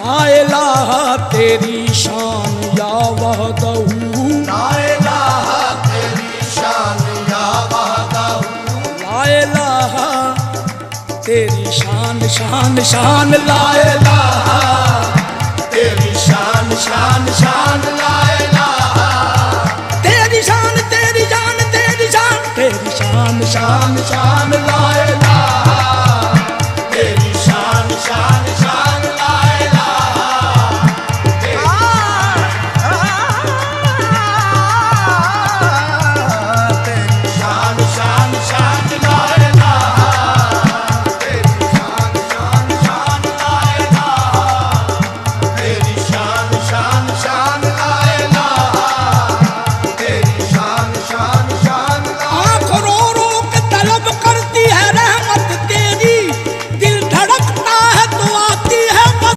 ला इलाहा तेरी शान या वहदहू, ला इलाहा तेरी शान या वहदहू, ला इलाहा तेरी शान शान शान, ला इलाहा तेरी शान शान शान, ला इलाहा तेरी शान तेरी जान तेरी शान, तेरी शान शान शान।